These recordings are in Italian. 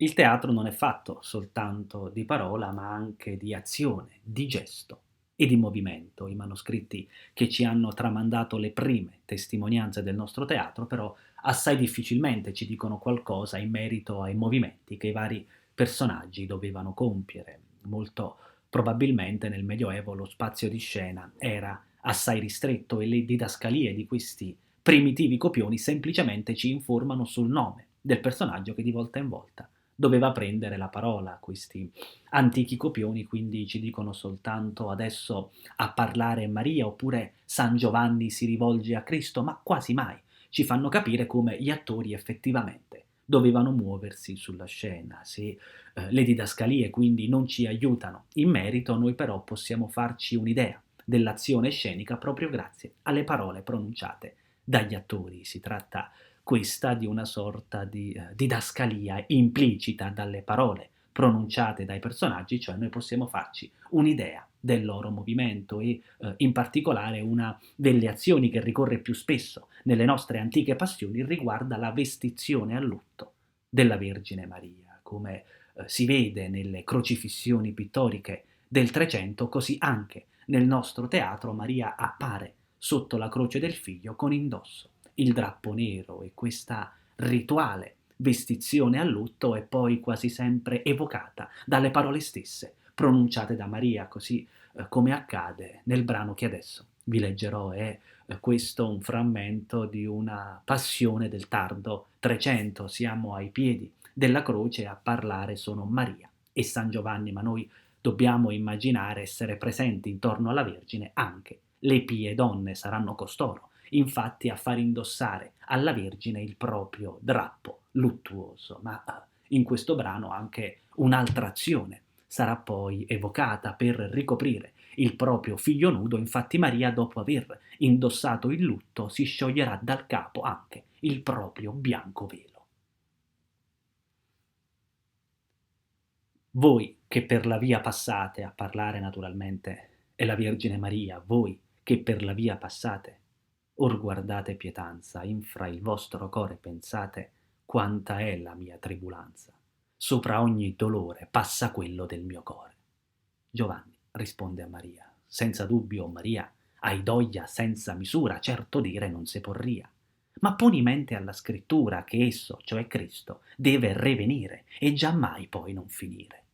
Il teatro non è fatto soltanto di parola, ma anche di azione, di gesto e di movimento. I manoscritti che ci hanno tramandato le prime testimonianze del nostro teatro, però, assai difficilmente ci dicono qualcosa in merito ai movimenti che i vari personaggi dovevano compiere. Molto probabilmente nel Medioevo lo spazio di scena era assai ristretto e le didascalie di questi primitivi copioni semplicemente ci informano sul nome del personaggio che di volta in volta doveva prendere la parola. Questi antichi copioni quindi ci dicono soltanto adesso a parlare Maria, oppure San Giovanni si rivolge a Cristo, ma quasi mai ci fanno capire come gli attori effettivamente dovevano muoversi sulla scena. Se le didascalie quindi non ci aiutano in merito, noi però possiamo farci un'idea dell'azione scenica proprio grazie alle parole pronunciate dagli attori. Si tratta questa di una sorta di didascalia implicita dalle parole pronunciate dai personaggi, cioè noi possiamo farci un'idea del loro movimento e in particolare una delle azioni che ricorre più spesso nelle nostre antiche passioni riguarda la vestizione a lutto della Vergine Maria. Come si vede nelle crocifissioni pittoriche del Trecento, così anche nel nostro teatro Maria appare sotto la croce del figlio con indosso il drappo nero, e questa rituale vestizione a lutto è poi quasi sempre evocata dalle parole stesse pronunciate da Maria, così come accade nel brano che adesso vi leggerò. È questo un frammento di una passione del tardo Trecento. Siamo ai piedi della croce e a parlare sono Maria e San Giovanni, ma noi dobbiamo immaginare essere presenti intorno alla Vergine anche le pie donne. Saranno costoro infatti a far indossare alla Vergine il proprio drappo luttuoso. Ma in questo brano anche un'altra azione sarà poi evocata per ricoprire il proprio figlio nudo. Infatti Maria, dopo aver indossato il lutto, si scioglierà dal capo anche il proprio bianco velo. Voi che per la via passate, a parlare naturalmente è la Vergine Maria, voi che per la via passate, or guardate pietanza, infra il vostro core pensate quanta è la mia tribulanza. Sopra ogni dolore passa quello del mio core. Giovanni risponde a Maria: senza dubbio, Maria, hai doglia senza misura, certo dire non se porria. Ma poni mente alla scrittura che esso, cioè Cristo, deve revenire e giammai poi non finire.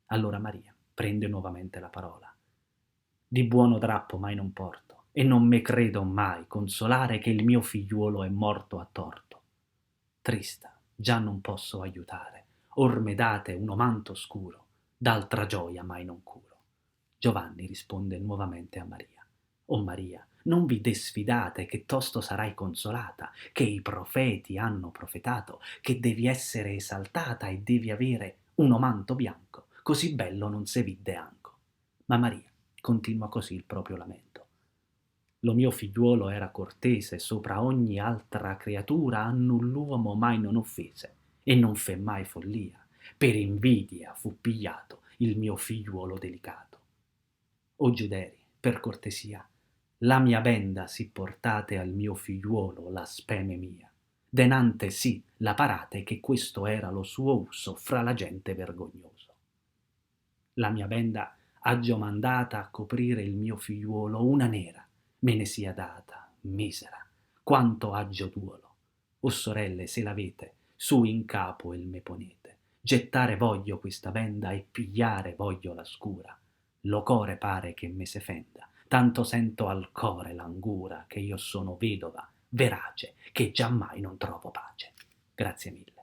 Allora Maria prende nuovamente la parola. Di buono drappo mai non porto, e non me credo mai consolare che il mio figliuolo è morto a torto. Trista, già non posso aiutare, or me date uno manto scuro, d'altra gioia mai non curo. Giovanni risponde nuovamente a Maria: o Maria, non vi desfidate, che tosto sarai consolata, che i profeti hanno profetato, che devi essere esaltata e devi avere uno manto bianco, così bello non se vidde anco. Ma Maria continua così il proprio lamento. Lo mio figliuolo era cortese sopra ogni altra creatura, a null'uomo mai non offese, e non fe mai follia. Per invidia fu pigliato il mio figliuolo delicato. O Giuderi, per cortesia, la mia benda si portate al mio figliuolo la speme mia. Denante sì la parate che questo era lo suo uso fra la gente vergognoso. La mia benda aggio mandata a coprire il mio figliuolo, una nera me ne sia data, misera, quanto aggio duolo. O sorelle, se l'avete, su in capo il me ponete. Gettare voglio questa benda e pigliare voglio la scura. Lo core pare che me se fenda, tanto sento al core l'angura che io sono vedova, verace, che giammai non trovo pace. Grazie mille.